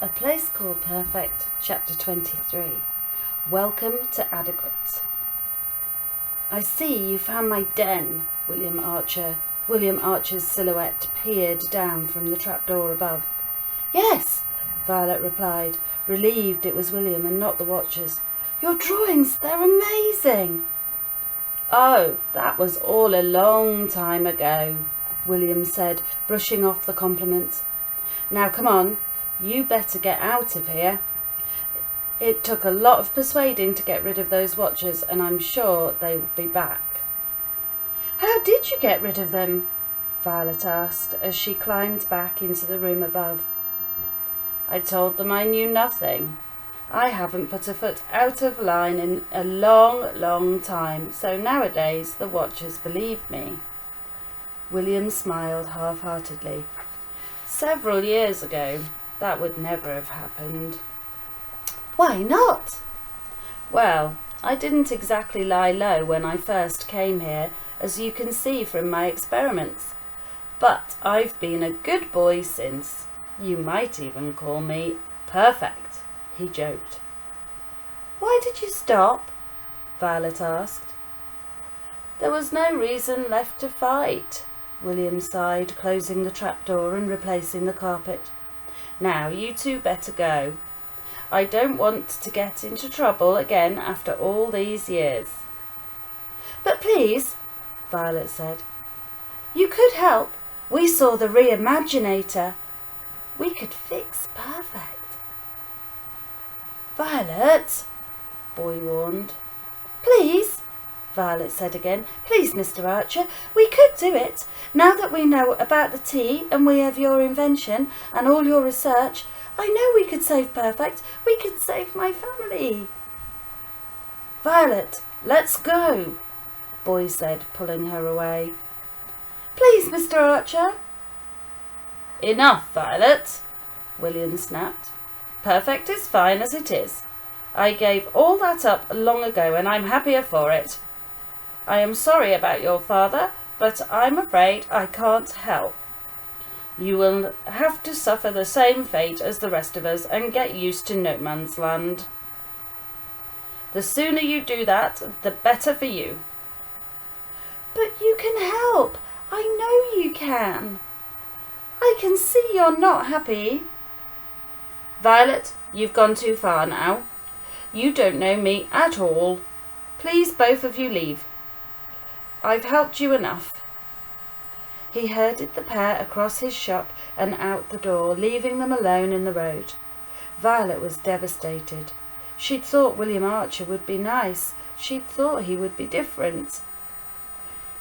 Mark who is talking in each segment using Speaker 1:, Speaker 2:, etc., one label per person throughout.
Speaker 1: A Place Called Perfect, Chapter 23. Welcome to Adequate. I see you found my den, William Archer's silhouette peered down from the trapdoor above. Yes, Violet replied, relieved it was William and not the watchers. Your drawings, they're amazing. Oh, that was all a long time ago, William said, brushing off the compliment. Now come on. You better get out of here. It took a lot of persuading to get rid of those watchers, and I'm sure they will be back. How did you get rid of them? Violet asked as she climbed back into the room above. I told them I knew nothing. I haven't put a foot out of line in a long, long time, so nowadays the watchers believe me. William smiled half-heartedly. Several years ago, that would never have happened. Why not? Well, I didn't exactly lie low when I first came here, as you can see from my experiments. But I've been a good boy since. You might even call me perfect, he joked. Why did you stop? Violet asked. There was no reason left to fight, William sighed, closing the trapdoor and replacing the carpet. Now, you two better go. I don't want to get into trouble again after all these years. But please, Violet said, you could help. We saw the Reimaginator. We could fix perfect. Violet, Boy warned. Please, Violet said again. Please, Mr. Archer, we could do it. Now that we know about the tea and we have your invention and all your research, I know we could save perfect. We could save my family. Violet, let's go, Boy said, pulling her away. Please, Mr. Archer. Enough, Violet, William snapped. Perfect is fine as it is. I gave all that up long ago and I'm happier for it. I am sorry about your father, but I'm afraid I can't help. You will have to suffer the same fate as the rest of us and get used to no man's land. The sooner you do that, the better for you. But you can help. I know you can. I can see you're not happy. Violet, you've gone too far now. You don't know me at all. Please, both of you leave. I've helped you enough. He herded the pair across his shop and out the door, leaving them alone in the road. Violet was devastated. She'd thought William Archer would be nice. She'd thought he would be different.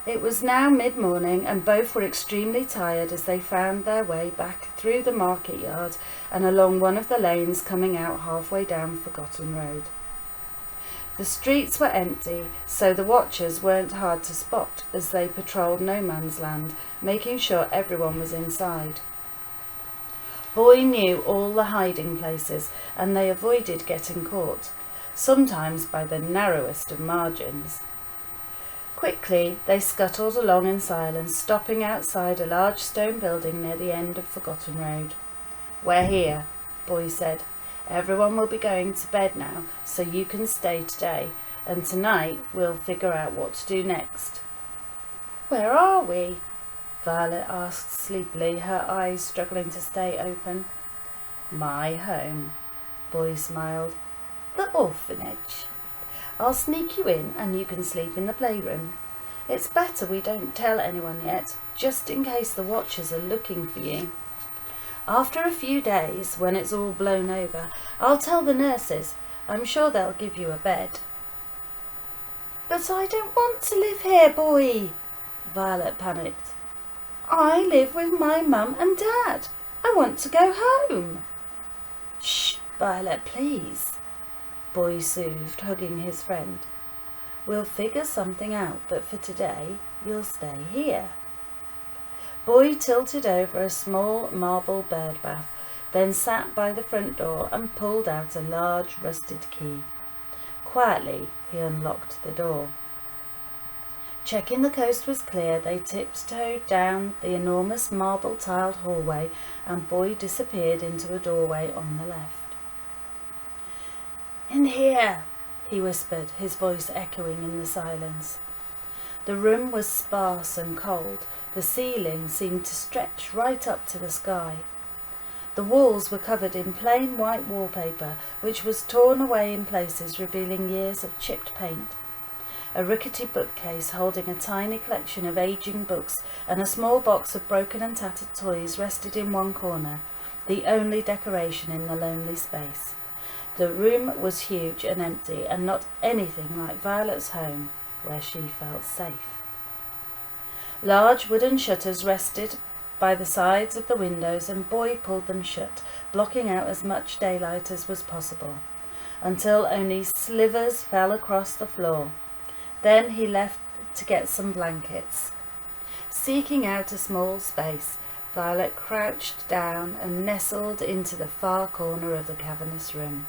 Speaker 1: It was now mid-morning, and both were extremely tired as they found their way back through the market yard and along one of the lanes coming out halfway down Forgotten Road. The streets were empty, so the watchers weren't hard to spot as they patrolled no man's land, making sure everyone was inside. Boy knew all the hiding places, and they avoided getting caught, sometimes by the narrowest of margins. Quickly they scuttled along in silence, stopping outside a large stone building near the end of Forgotten Road. We're here, Boy said. Everyone will be going to bed now, so you can stay today, and tonight we'll figure out what to do next. Where are we? Violet asked sleepily, her eyes struggling to stay open. My home, Boy smiled. The orphanage. I'll sneak you in and you can sleep in the playroom. It's better we don't tell anyone yet, just in case the watchers are looking for you. After a few days, when it's all blown over, I'll tell the nurses. I'm sure they'll give you a bed. But I don't want to live here, Boy, Violet panicked. I live with my mum and dad. I want to go home. Shh, Violet, please, Boy soothed, hugging his friend. We'll figure something out, but for today, you'll stay here. Boy tilted over a small marble bird bath, then sat by the front door and pulled out a large rusted key. Quietly, he unlocked the door. Checking the coast was clear, they tiptoed down the enormous marble-tiled hallway, and Boy disappeared into a doorway on the left. "In here," he whispered, his voice echoing in the silence. The room was sparse and cold. The ceiling seemed to stretch right up to the sky. The walls were covered in plain white wallpaper, which was torn away in places, revealing years of chipped paint. A rickety bookcase holding a tiny collection of aging books and a small box of broken and tattered toys rested in one corner, the only decoration in the lonely space. The room was huge and empty, and not anything like Violet's home, where she felt safe. Large wooden shutters rested by the sides of the windows, and Boy pulled them shut, blocking out as much daylight as was possible, until only slivers fell across the floor. Then he left to get some blankets. Seeking out a small space, Violet crouched down and nestled into the far corner of the cavernous room.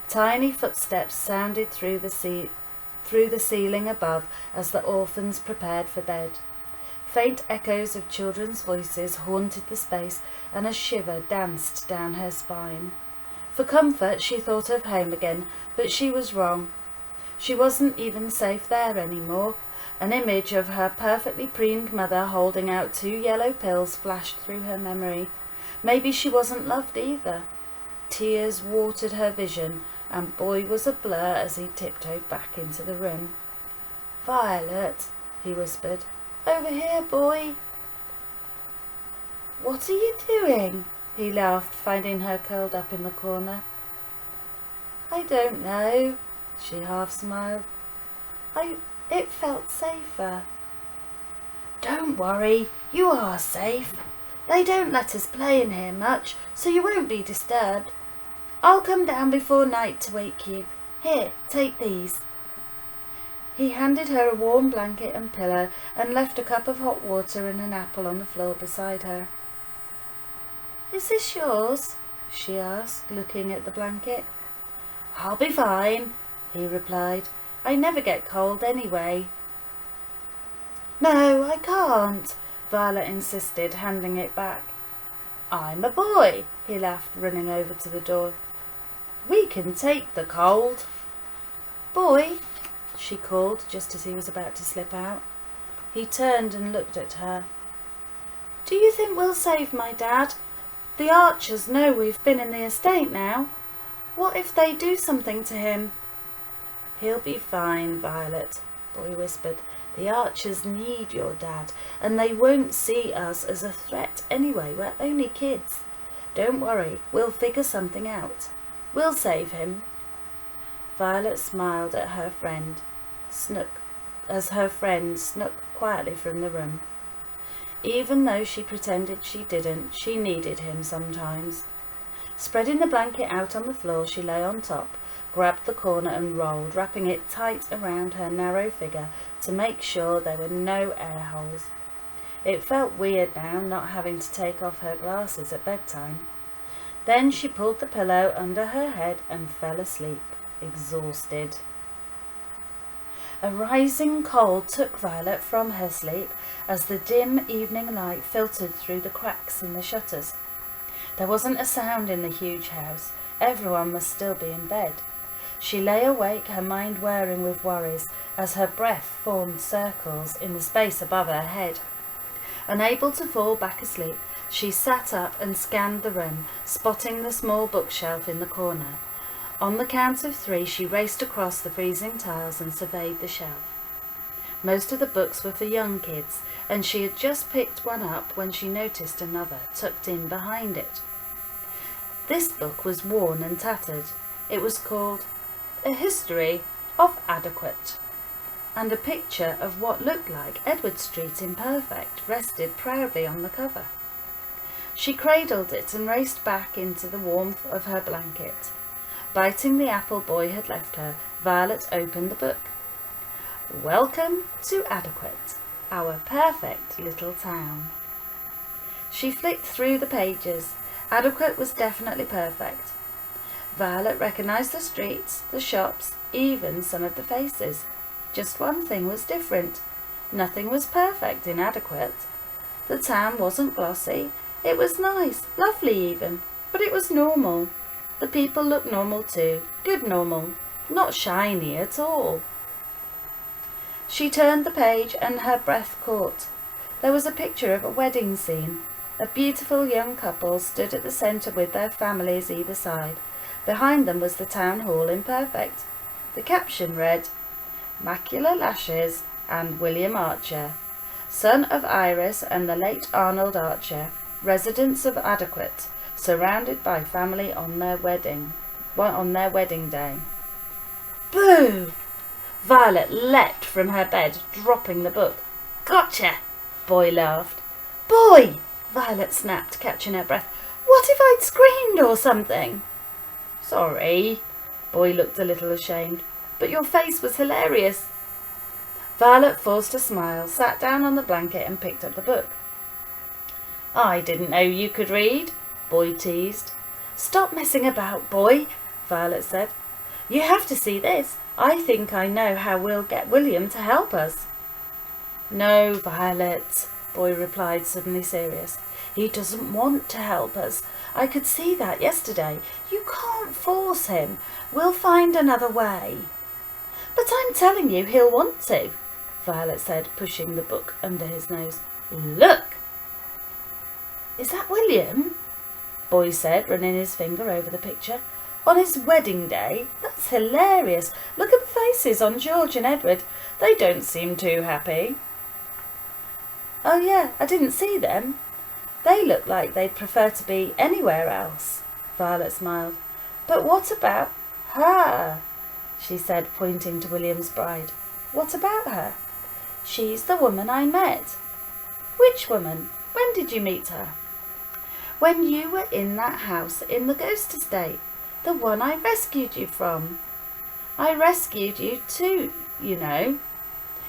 Speaker 1: Tiny footsteps sounded through the ceiling above as the orphans prepared for bed. Faint echoes of children's voices haunted the space, and a shiver danced down her spine. For comfort, she thought of home again, but she was wrong. She wasn't even safe there anymore. An image of her perfectly preened mother holding out 2 yellow pills flashed through her memory. Maybe she wasn't loved either. Tears watered her vision, and Boy was a blur as he tiptoed back into the room. "Violet," he whispered. "Over here, Boy." "What are you doing?" he laughed, finding her curled up in the corner. "I don't know," she half smiled. It felt safer." "Don't worry, you are safe. They don't let us play in here much, so you won't be disturbed. I'll come down before night to wake you. Here, take these." He handed her a warm blanket and pillow, and left a cup of hot water and an apple on the floor beside her. "Is this yours?" she asked, looking at the blanket. "I'll be fine," he replied. "I never get cold anyway." "No, I can't," Violet insisted, handing it back. "I'm a boy," he laughed, running over to the door. "We can take the cold." "Boy," she called just as he was about to slip out. He turned and looked at her. "Do you think we'll save my dad? The Archers know we've been in the estate now. What if they do something to him?" "He'll be fine, Violet," Boy whispered. "The Archers need your dad, and they won't see us as a threat anyway. We're only kids. Don't worry, we'll figure something out. We'll save him." Violet smiled at her friend, as her friend snuck quietly from the room. Even though she pretended she didn't, she needed him sometimes. Spreading the blanket out on the floor, she lay on top, grabbed the corner and rolled, wrapping it tight around her narrow figure to make sure there were no air holes. It felt weird now, not having to take off her glasses at bedtime. Then she pulled the pillow under her head and fell asleep, exhausted. A rising cold took Violet from her sleep as the dim evening light filtered through the cracks in the shutters. There wasn't a sound in the huge house. Everyone must still be in bed. She lay awake, her mind whirring with worries, as her breath formed circles in the space above her head. Unable to fall back asleep, she sat up and scanned the room, spotting the small bookshelf in the corner. On the count of 3, she raced across the freezing tiles and surveyed the shelf. Most of the books were for young kids, and she had just picked one up when she noticed another tucked in behind it. This book was worn and tattered. It was called A History of Adequate, and a picture of what looked like Edward Street Imperfect rested proudly on the cover. She cradled it and raced back into the warmth of her blanket. Biting the apple Boy had left her, Violet opened the book. "Welcome to Adequate, our perfect little town." She flicked through the pages. Adequate was definitely perfect. Violet recognized the streets, the shops, even some of the faces. Just one thing was different. Nothing was perfect, inadequate. The town wasn't glossy. It was nice, lovely even, but it was normal. The people looked normal too, good normal, not shiny at all. She turned the page and her breath caught. There was a picture of a wedding scene. A beautiful young couple stood at the centre with their families either side. Behind them was the town hall in perfect. The caption read, "Macula Lashes and William Archer, son of Iris and the late Arnold Archer, residents of Adequate, surrounded by family on their wedding day." Boo! Violet leapt from her bed, dropping the book. "Gotcha!" Boy laughed. "Boy!" Violet snapped, catching her breath. "What if I'd screamed or something?" "Sorry." Boy looked a little ashamed. "But your face was hilarious." Violet forced a smile, sat down on the blanket and picked up the book. "I didn't know you could read," Boy teased. "Stop messing about, Boy," Violet said. "You have to see this. I think I know how we'll get William to help us." "No, Violet," Boy replied, suddenly serious. "He doesn't want to help us. I could see that yesterday. You can't force him. We'll find another way." "But I'm telling you he'll want to," Violet said, pushing the book under his nose. "Look!" "Is that William?" Boy said, running his finger over the picture. "On his wedding day? That's hilarious. Look at the faces on George and Edward. They don't seem too happy." "Oh yeah, I didn't see them. They look like they'd prefer to be anywhere else." Violet smiled. "But what about her?" she said, pointing to William's bride. "What about her?" "She's the woman I met." "Which woman? When did you meet her?" "When you were in that house in the ghost estate. The one I rescued you from." "I rescued you too, you know."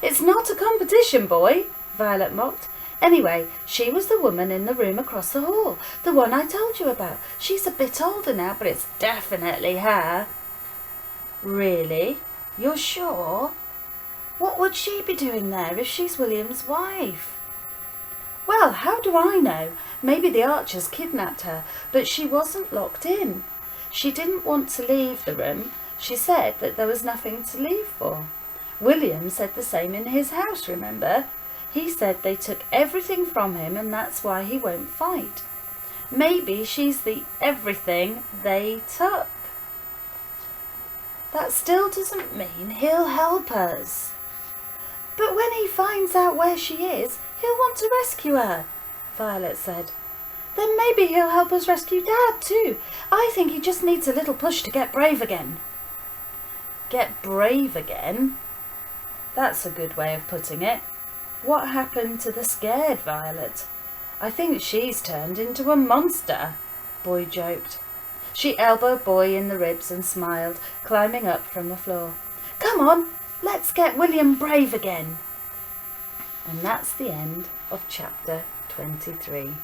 Speaker 1: "It's not a competition, Boy," Violet mocked. "Anyway, she was the woman in the room across the hall, the one I told you about. She's a bit older now, but it's definitely her." "Really? You're sure? What would she be doing there if she's William's wife?" "Well, how do I know? Maybe the Archers kidnapped her, but she wasn't locked in. She didn't want to leave the room. She said that there was nothing to leave for. William said the same in his house, remember? He said they took everything from him and that's why he won't fight. Maybe she's the everything they took." "That still doesn't mean he'll help us." "But when he finds out where she is, he'll want to rescue her," Violet said. "Then maybe he'll help us rescue Dad too. I think he just needs a little push to get brave again." "Get brave again? That's a good way of putting it. What happened to the scared Violet? I think she's turned into a monster," Boy joked. She elbowed Boy in the ribs and smiled, climbing up from the floor. "Come on, let's get William brave again." And that's the end of chapter 23.